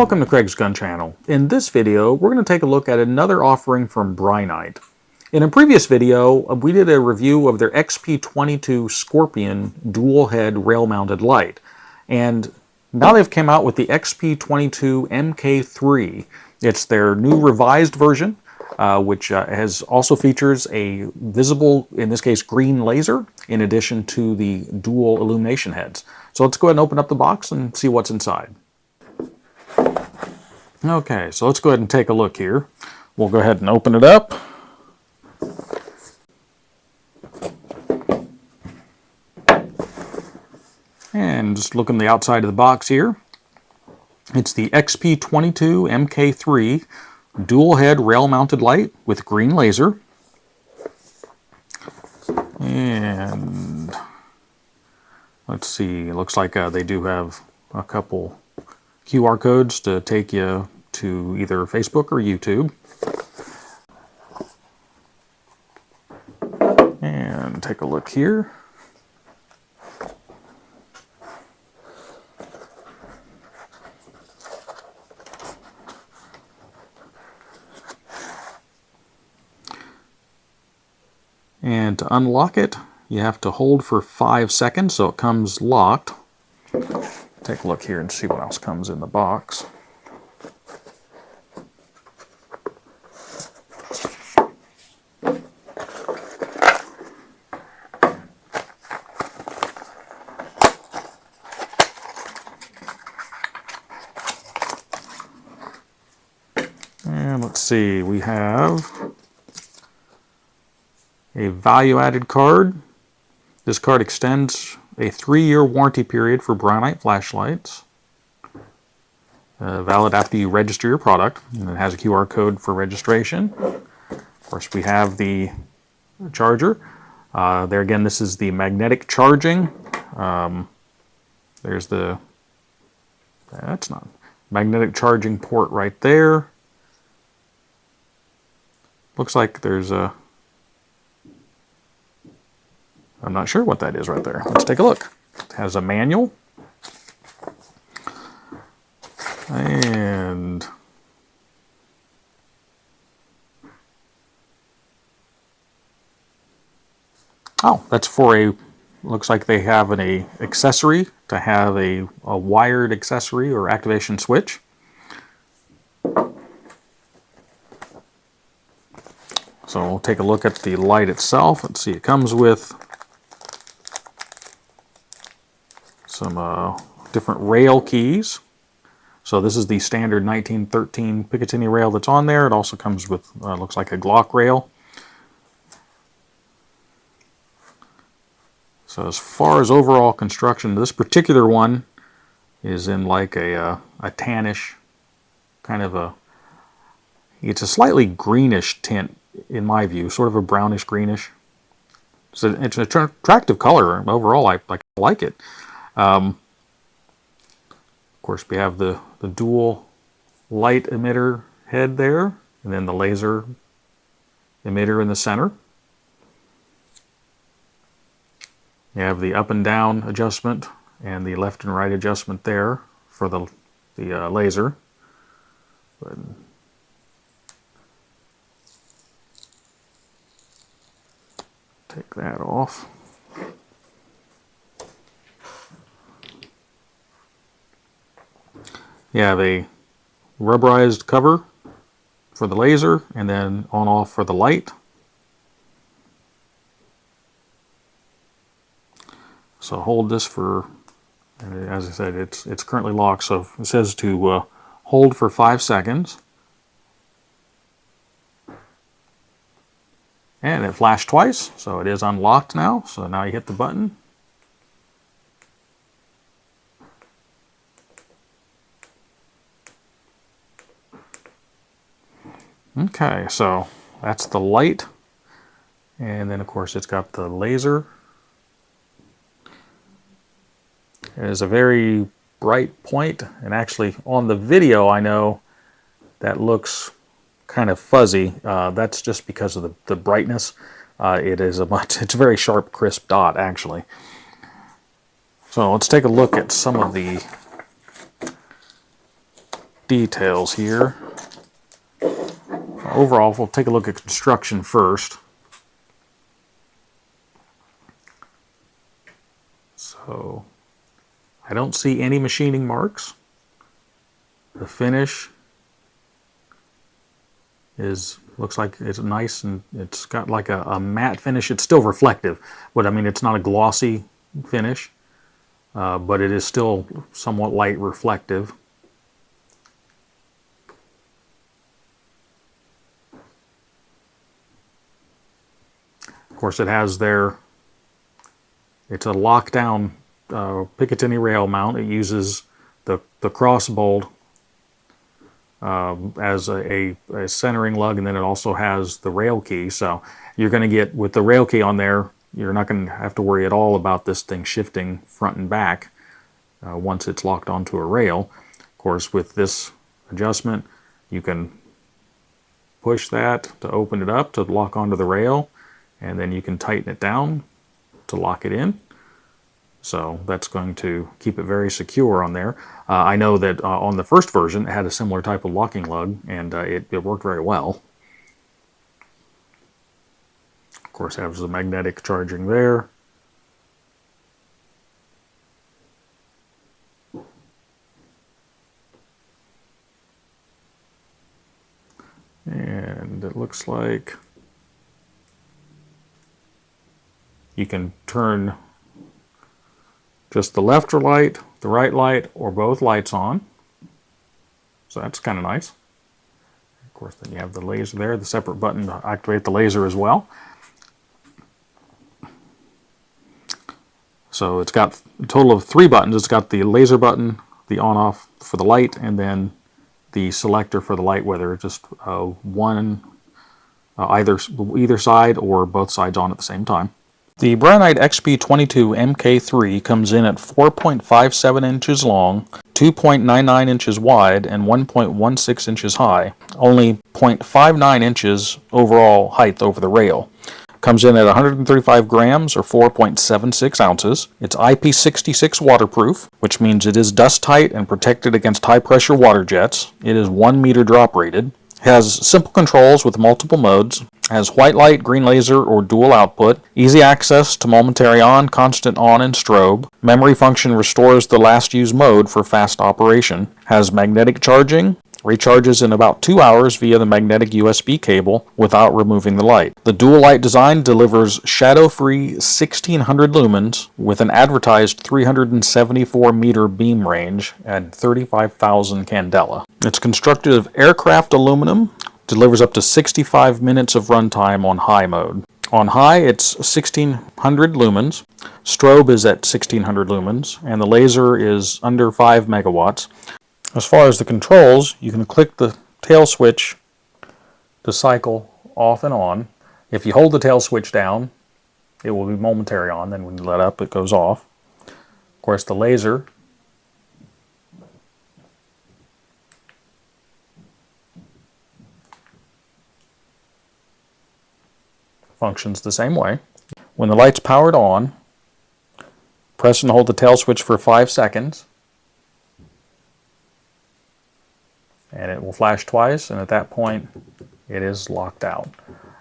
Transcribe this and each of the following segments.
Welcome to Craig's Gun Channel. In this video, we're going to take a look at another offering from Brinyte. In a previous video, we did a review of their XP22 Scorpion dual head rail-mounted light. And now they've come out with the XP22 MK3. It's their new revised version, which has also features a visible, in this case, green laser, in addition to the dual illumination heads. So let's go ahead and open up the box and see what's inside. Okay, so let's go ahead and take a look here. We'll go ahead and open it up. And just look on the outside of the box here. It's the XP22 MK3 dual head rail mounted light with green laser. And let's see, it looks like they do have a couple QR codes to take you to either Facebook or YouTube. And take a look here. And to unlock it, you have to hold for 5 seconds so it comes locked. Take a look here and see what else comes in the box. And let's see, we have a value-added card. This card extends a 3-year warranty period for Brinyte flashlights. Valid after you register your product. And it has a QR code for registration. Of course, we have the charger. There again, this is the magnetic charging. There's the, that's not, magnetic charging port right there. Looks like there's a, I'm not sure what that is right there. Let's take a look. It has a manual. And oh, that's for a, looks like they have an accessory to have a wired accessory or activation switch. So we'll take a look at the light itself. Let's see, it comes with some different rail keys. So this is the standard 1913 Picatinny rail that's on there. It also comes with, looks like a Glock rail. So as far as overall construction, this particular one is in like a tannish, kind of a, it's a slightly greenish tint in my view, sort of a brownish greenish. So it's an attractive color. Overall, I like it. Of course, we have the dual light emitter head there, and then the laser emitter in the center. You have the up and down adjustment and the left and right adjustment there for the laser. But take that off. You have a rubberized cover for the laser and then on-off for the light. So hold this for, as I said, it's currently locked, so it says to hold for 5 seconds. And it flashed twice, so it is unlocked now. So now you hit the button. Okay, so that's the light. And then of course it's got the laser. It is a very bright point, and actually on the video I know that looks kind of fuzzy. That's just because of the brightness. It's a very sharp, crisp dot actually. So let's take a look at some of the details here. Overall, we'll take a look at construction first. So, I don't see any machining marks. The finish looks like it's nice, and it's got like a matte finish. It's still reflective, but I mean it's not a glossy finish, but it is still somewhat light reflective. Of course, it has it's a lockdown Picatinny rail mount. It uses the cross bolt as a centering lug, and then it also has the rail key. So you're going to get, with the rail key on there, you're not going to have to worry at all about this thing shifting front and back once it's locked onto a rail. Of course, with this adjustment, you can push that to open it up to lock onto the rail, and then you can tighten it down to lock it in. So that's going to keep it very secure on there. I know that on the first version it had a similar type of locking lug, and it worked very well. Of course, it has the magnetic charging there. And it looks like you can turn just the left light, the right light, or both lights on. So that's kind of nice. Of course, then you have the laser there, the separate button to activate the laser as well. So it's got a total of 3 buttons. It's got the laser button, the on-off for the light, and then the selector for the light, whether it's just one either side or both sides on at the same time. The Brinyte XP22 MK3 comes in at 4.57 inches long, 2.99 inches wide, and 1.16 inches high. Only 0.59 inches overall height over the rail. Comes in at 135 grams or 4.76 ounces. It's IP66 waterproof, which means it is dust tight and protected against high pressure water jets. It is 1 meter drop rated. Has simple controls with multiple modes. Has white light, green laser, or dual output. Easy access to momentary on, constant on, and strobe. Memory function restores the last used mode for fast operation. Has magnetic charging. Recharges in about 2 hours via the magnetic USB cable without removing the light. The dual light design delivers shadow-free 1600 lumens with an advertised 374 meter beam range and 35,000 candela. It's constructed of aircraft aluminum, delivers up to 65 minutes of runtime on high mode. On high, it's 1600 lumens, strobe is at 1600 lumens, and the laser is under 5 megawatts. As far as the controls, you can click the tail switch to cycle off and on. If you hold the tail switch down, it will be momentary on, then when you let up, it goes off. Of course, the laser functions the same way. When the light's powered on, press and hold the tail switch for 5 seconds. And it will flash twice, and at that point, it is locked out.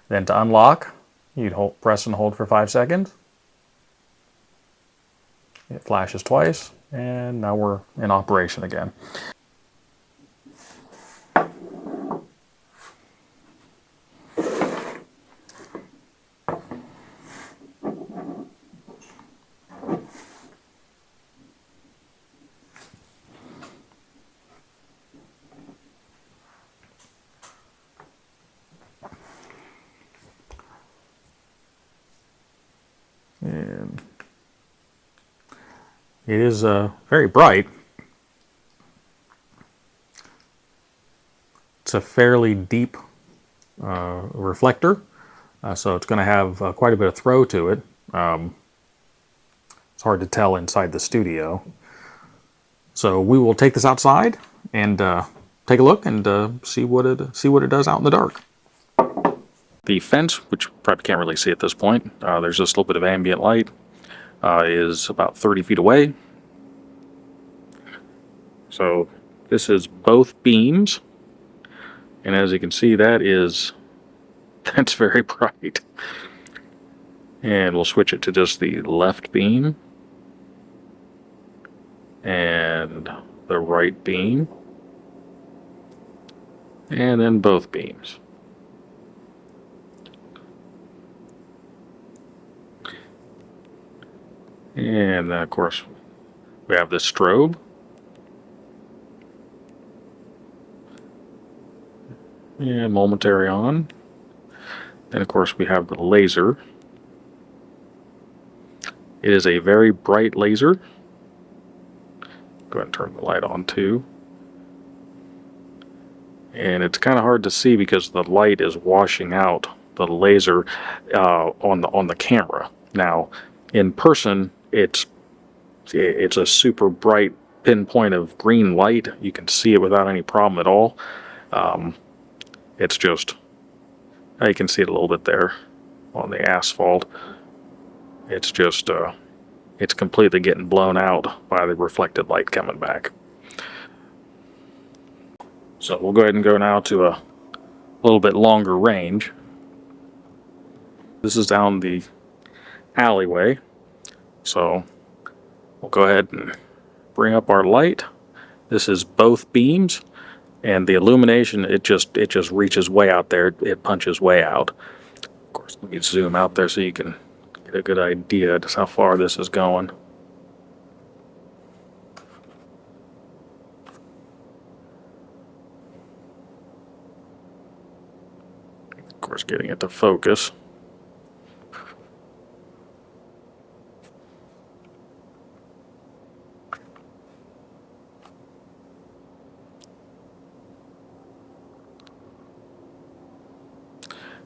Then to unlock, you'd press and hold for 5 seconds. It flashes twice, and now we're in operation again. And it is very bright. It's a fairly deep reflector, so it's going to have quite a bit of throw to it. It's hard to tell inside the studio. So we will take this outside and take a look and see what it does out in the dark. The fence, which you probably can't really see at this point, there's just a little bit of ambient light, is about 30 feet away. So This is both beams, and as you can see, that's very bright. And we'll switch it to just the left beam and the right beam, and then both beams. And then, of course, we have the strobe. And momentary on. And of course, we have the laser. It is a very bright laser. Go ahead and turn the light on too. And it's kind of hard to see because the light is washing out the laser on the camera. Now, in person, it's a super bright pinpoint of green light. You can see it without any problem at all. It's just, you can see it a little bit there on the asphalt. It's just, it's completely getting blown out by the reflected light coming back. So we'll go ahead and go now to a little bit longer range. This is down the alleyway. So we'll go ahead and bring up our light. This is both beams, and the illumination, it just reaches way out there. It punches way out. Of course, let me zoom out there so you can get a good idea just how far this is going. Of course, getting it to focus.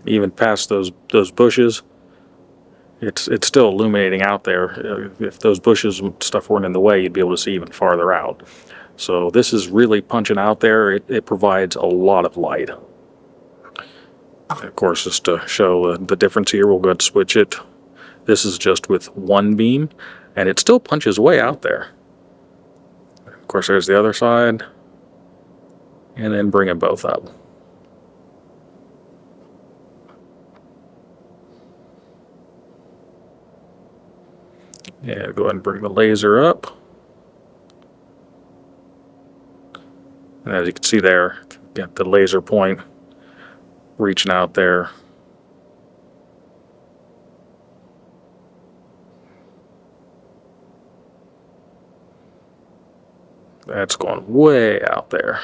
Even past those bushes, it's still illuminating out there. If those bushes and stuff weren't in the way, you'd be able to see even farther out. So this is really punching out there. It provides a lot of light. Of course, just to show the difference here, we'll go ahead and switch it. This is just with one beam, and it still punches way out there. Of course, there's the other side, and then bring them both up. Yeah, go ahead and bring the laser up. And as you can see there, get the laser point reaching out there. That's going way out there.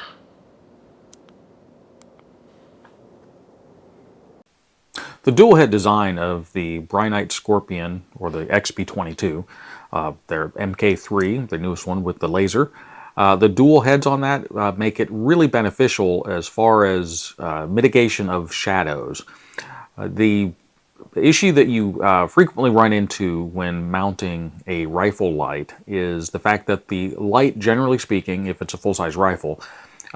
The dual head design of the Brinyte Scorpion, or the XP22, their MK3, the newest one with the laser, the dual heads on that make it really beneficial as far as mitigation of shadows. The issue that you frequently run into when mounting a rifle light is the fact that the light, generally speaking, if it's a full-size rifle,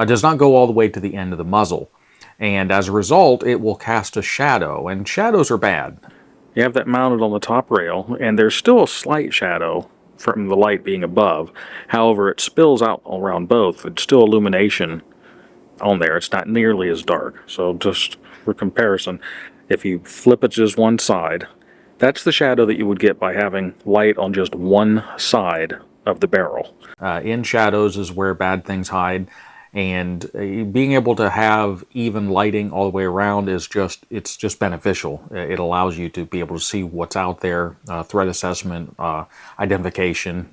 does not go all the way to the end of the muzzle. And as a result, it will cast a shadow, and shadows are bad. You have that mounted on the top rail, and there's still a slight shadow from the light being above. However, it spills out around both. It's still illumination on there. It's not nearly as dark. So just for comparison, if you flip it just one side, that's the shadow that you would get by having light on just one side of the barrel. In shadows is where bad things hide. And being able to have even lighting all the way around is it's just beneficial. It allows you to be able to see what's out there, threat assessment, identification,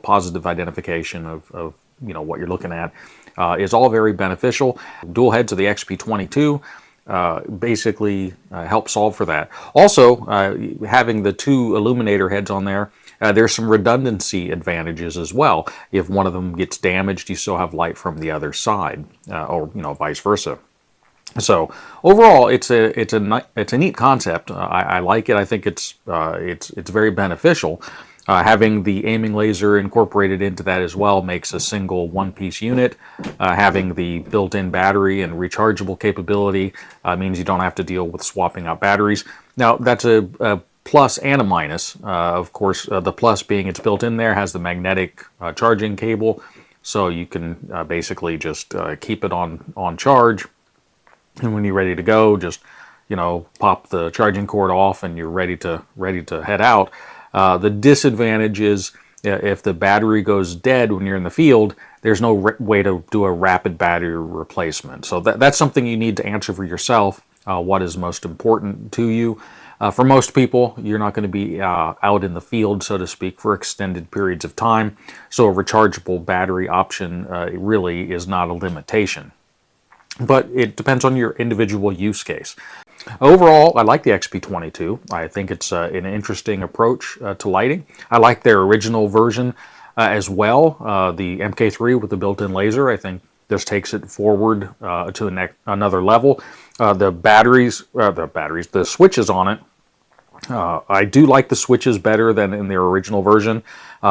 positive identification of what you're looking at, is all very beneficial. Dual heads of the XP22 basically help solve for that. Also, having the two illuminator heads on there, there's some redundancy advantages as well. If one of them gets damaged, you still have light from the other side, or vice versa. So overall, it's a neat concept. I like it. I think it's very beneficial. Having the aiming laser incorporated into that as well makes a single one-piece unit. Having the built-in battery and rechargeable capability means you don't have to deal with swapping out batteries. Now, that's a plus and a minus. Of course, the plus being it's built in there, has the magnetic charging cable, so you can basically just keep it on charge, and when you're ready to go, just pop the charging cord off, and you're ready to head out. The disadvantage is if the battery goes dead when you're in the field, there's no way to do a rapid battery replacement. So that's something you need to answer for yourself. What is most important to you? For most people, you're not going to be out in the field, so to speak, for extended periods of time. So a rechargeable battery option really is not a limitation. But it depends on your individual use case. Overall, I like the XP22. I think it's an interesting approach to lighting. I like their original version as well, the MK3 with the built-in laser. I think this takes it forward to another level. The switches on it, I do like the switches better than in their original version.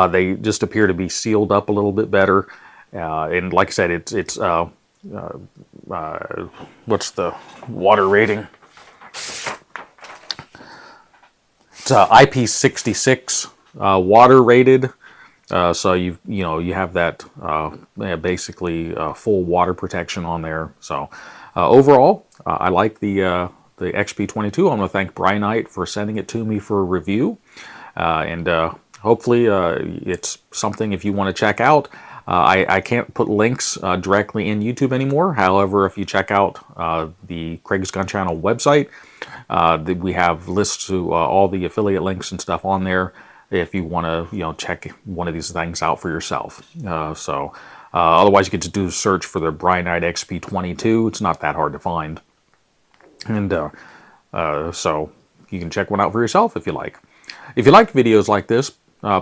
They just appear to be sealed up a little bit better. And like I said, it's what's the water rating? It's IP66 water rated, so you have that basically full water protection on there. So overall, I like the XP22. I want to thank Brinyte for sending it to me for a review, and hopefully it's something if you want to check out. I can't put links directly in YouTube anymore. However, if you check out the Craig's Gun Channel website, we have lists to all the affiliate links and stuff on there if you want to check one of these things out for yourself. Otherwise, you get to do a search for the Brinyte XP22. It's not that hard to find. And so you can check one out for yourself if you like. If you like videos like this,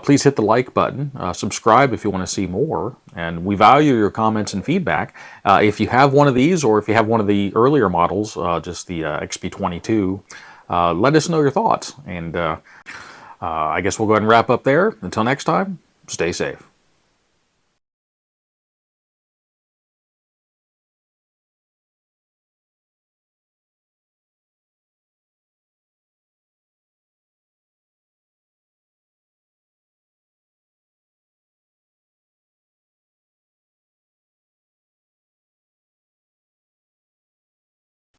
please hit the like button, subscribe if you want to see more, and we value your comments and feedback. If you have one of these, or if you have one of the earlier models, just the XP22, let us know your thoughts. And I guess we'll go ahead and wrap up there. Until next time, stay safe.